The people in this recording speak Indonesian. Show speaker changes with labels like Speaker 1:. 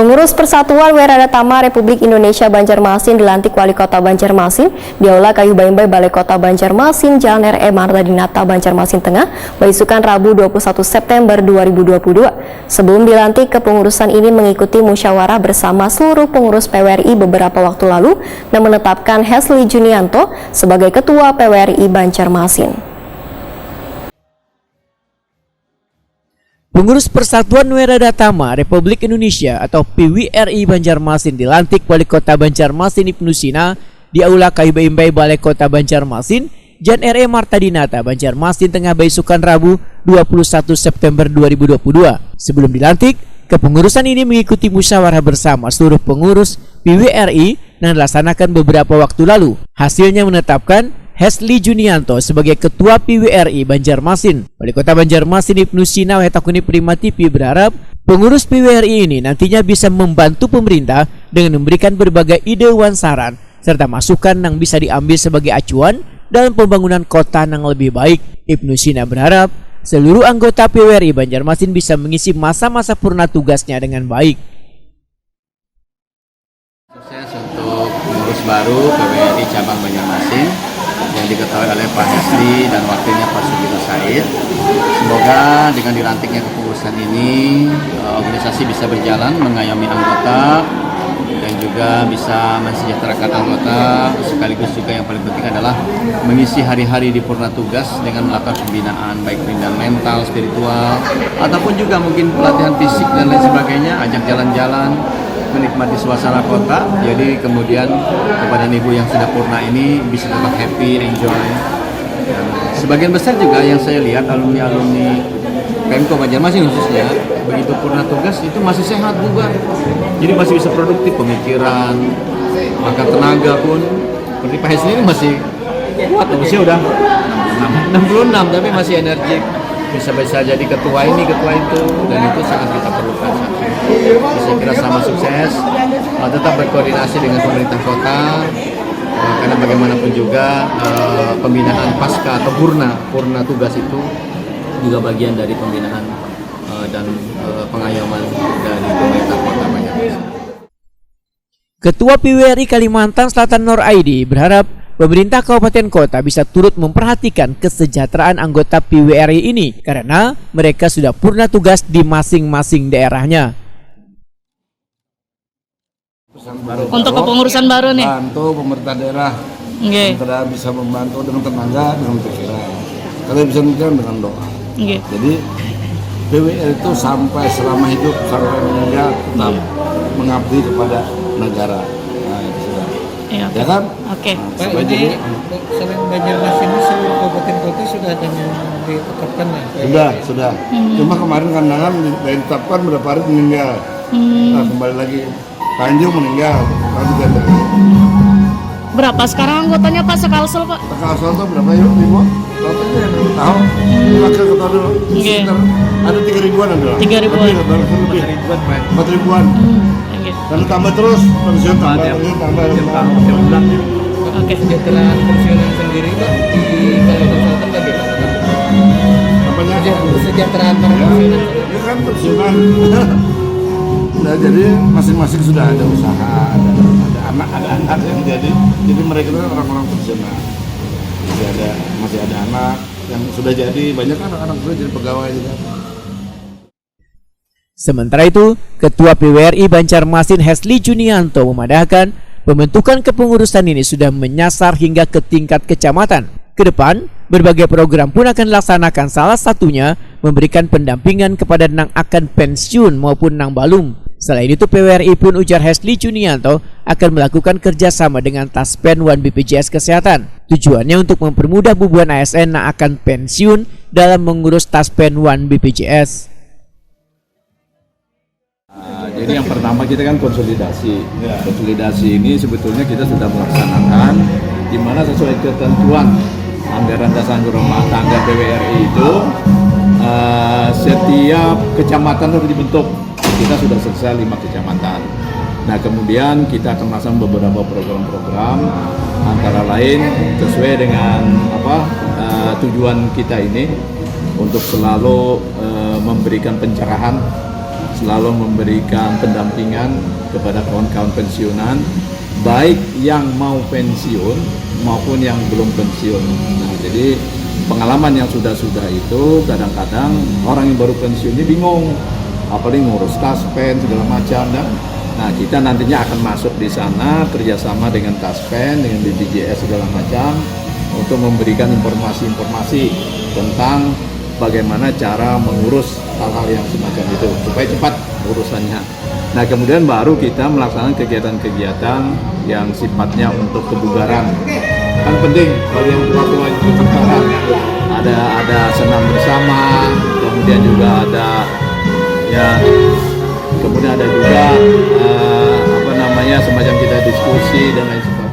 Speaker 1: Pengurus Persatuan Weradhatama Republik Indonesia Banjarmasin dilantik Wali Kota Banjarmasin di Aula Kayu Baimbai Balai Kota Banjarmasin, Jalan R.E. Marta Dinata, Banjarmasin Tengah, Baisukan Rabu 21 September 2022. Sebelum dilantik, kepengurusan ini mengikuti musyawarah bersama seluruh pengurus PWRI beberapa waktu lalu dan menetapkan Hesli Junianto sebagai Ketua PWRI Banjarmasin.
Speaker 2: Pengurus Persatuan Weradhatama Republik Indonesia atau PWRI Banjarmasin dilantik Wali Kota Banjarmasin Ibnu Sina di Aula Kayu Baimbai Balai Kota Banjarmasin, Jalan R.E. Marta Dinata, Banjarmasin Tengah, Baisukan Rabu 21 September 2022. Sebelum dilantik, kepengurusan ini mengikuti musyawarah bersama seluruh pengurus PWRI yang dilaksanakan beberapa waktu lalu. Hasilnya menetapkan Hesli Junianto sebagai Ketua PWRI Banjarmasin. Wali Kota Banjarmasin Ibnu Sina Wetakuni Prima TV berharap pengurus PWRI ini nantinya bisa membantu pemerintah dengan memberikan berbagai ide dan saran serta masukan yang bisa diambil sebagai acuan dalam pembangunan kota yang lebih baik. Ibnu Sina berharap seluruh anggota PWRI Banjarmasin bisa mengisi masa-masa purna tugasnya dengan baik.
Speaker 3: Sukses untuk pengurus baru PWRI Cabang Banjarmasin yang diketahui oleh Pak Hesli dan wakilnya Pak Sugito Said. Semoga dengan dilantiknya kepengurusan ini organisasi bisa berjalan mengayomi anggota dan juga bisa mensejahterakan anggota, sekaligus juga yang paling penting adalah mengisi hari-hari di purna tugas dengan melakukan pembinaan baik pembinaan mental, spiritual, ataupun juga mungkin pelatihan fisik dan lain sebagainya, ajak jalan-jalan, menikmati suasana kota. Jadi kemudian kepada ibu yang sudah purna ini bisa tetap happy, enjoy. Dan sebagian besar juga yang saya lihat alumni-alumni Pemko Banjarmasin khususnya begitu purna tugas itu masih sehat juga. Jadi masih bisa produktif pemikiran, maka tenaga pun seperti Pak Hesli ini masih kuat, usia udah 66 tapi masih energik. Bisa jadi ketua ini, ketua itu, dan itu sangat kita perlukan. Saya kira sama sukses, tetap berkoordinasi dengan pemerintah kota, karena bagaimanapun juga pembinaan pasca atau purna tugas itu juga bagian dari pembinaan dan pengayoman dari pemerintah kota Banjarmasin.
Speaker 2: Ketua PWRI Kalimantan Selatan Nur Aidi berharap pemerintah kabupaten kota bisa turut memperhatikan kesejahteraan anggota PWRI ini karena mereka sudah purna tugas di masing-masing daerahnya.
Speaker 4: Untuk kepengurusan baru nih,
Speaker 5: bantu pemerintah daerah, pemerintah bisa membantu dengan tenaga, dengan pikiran. Kalian bisa menjaga dengan doa. Jadi PWRI itu sampai selama hidup sampai meninggal tetap mengabdi kepada negara. Nah itu sudah. Ya kan?
Speaker 4: Oke.
Speaker 6: Pak, ini selain Banjarmasin ini seluruh kabupaten kota sudah ada yang ditetapkan ya?
Speaker 5: Sudah. Cuma kemarin kandangan ditetapkan beberapa hari meninggal. Nah kembali lagi Tanjung meninggal.
Speaker 4: Berapa sekarang anggotanya Pak Sekalsel Pak?
Speaker 5: Sekalsel itu berapa yuk Ibu? Tahu? Wakil ketua dulu. Ada 3.000-an ada.
Speaker 4: 3.000-an.
Speaker 5: 4.000-an. Dan tambah terus pensiun tambah.
Speaker 4: Oke.
Speaker 6: Kesejahteraan pensiunan sendiri Pak di Kalimantan Selatan bagaimana?
Speaker 5: Apanya?
Speaker 6: Kesejahteraan para pensiunan.
Speaker 5: Ini kan pensiunan. Nah, jadi masing-masing sudah ada usaha, ada anak yang jadi mereka itu orang-orang pensiunan. Masih ada anak yang sudah jadi, banyak anak-anak sudah jadi pegawai juga.
Speaker 2: Sementara itu, Ketua PWRI Banjarmasin Hesli Junianto memadahkan pembentukan kepengurusan ini sudah menyasar hingga ke tingkat kecamatan. Ke depan, berbagai program pun akan dilaksanakan, salah satunya memberikan pendampingan kepada nang akan pensiun maupun nang balum. Selain itu, PWRI pun ujar Hesli Junianto akan melakukan kerjasama dengan Taspen Wan BPJS Kesehatan. Tujuannya untuk mempermudah bubuhan ASN yang akan pensiun dalam mengurus Taspen Wan BPJS.
Speaker 7: Jadi yang pertama kita kan konsolidasi. Konsolidasi ini sebetulnya kita sudah melaksanakan di mana sesuai ketentuan anggaran dasar rumah tangga PWRI itu setiap kecamatan harus dibentuk. Kita sudah selesai 5 kecamatan. Nah kemudian kita akan melaksanakan beberapa program-program antara lain sesuai dengan tujuan kita ini untuk selalu memberikan pencerahan selalu memberikan pendampingan kepada kawan-kawan pensiunan, baik yang mau pensiun maupun yang belum pensiun. Nah, jadi pengalaman yang sudah-sudah itu kadang-kadang orang yang baru pensiun ini bingung, apalagi ngurus taspen segala macam. Nah, kita nantinya akan masuk di sana kerjasama dengan taspen, dengan BPJS segala macam untuk memberikan informasi-informasi tentang bagaimana cara mengurus hal-hal yang semacam itu supaya cepat urusannya. Nah, kemudian baru kita melaksanakan kegiatan-kegiatan yang sifatnya untuk kebugaran. Kan penting bagi yang tua-tua itu kebugaran. Ada senam bersama, kemudian juga ada ya, kemudian ada juga semacam kita diskusi dan lain sebagainya.